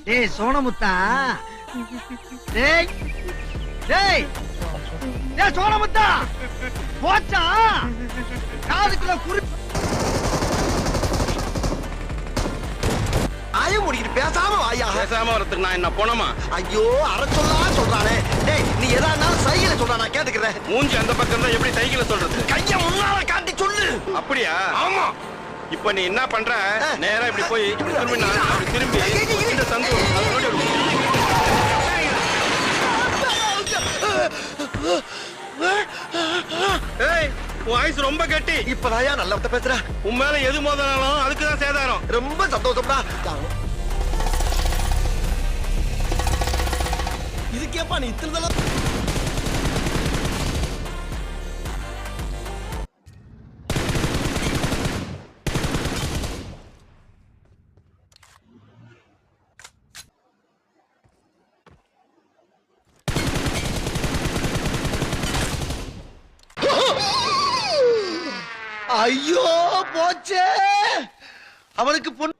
டேய் சோனமுத்தா, டேய் டேய் டேய் சோனமுத்தா, போச்சா காதுக்குள்ள குறி ஆய முடிக்கிட்டு பேசாம வாயா. பேசாம வரதுக்கு நான் என்ன போனமா? ஐயோ அரை சொல்லா சொல்றானே. டேய் நீ எதா இருந்தாலும் சைக்கிள சொல்றா, நான் கேட்டுக்கிறேன். மூஞ்சி அந்த பக்கம் தான் எப்படி சைக்கிள சொல்றது? கைய முன்னால காட்டி சொல்லு. அப்படியா? ஆமா. இப்ப நீ என்ன பண்ற? நேரா இப்படி போய் இப்படி திரும்பி நான் அப்படி திரும்பி இந்த சந்து அதோட ஏய் வாய்ஸ் ரொம்ப கெட்டி. இப்பதாயா நல்ல பேசுற. உன் மேல எது மோதனாலும் அதுக்குதான் சேதாரம். ரொம்ப சந்தோஷம்டா. இதுக்கேப்பா நீ இத்தனை ஐயோ போச்சே. அவனுக்கு பொண்ணு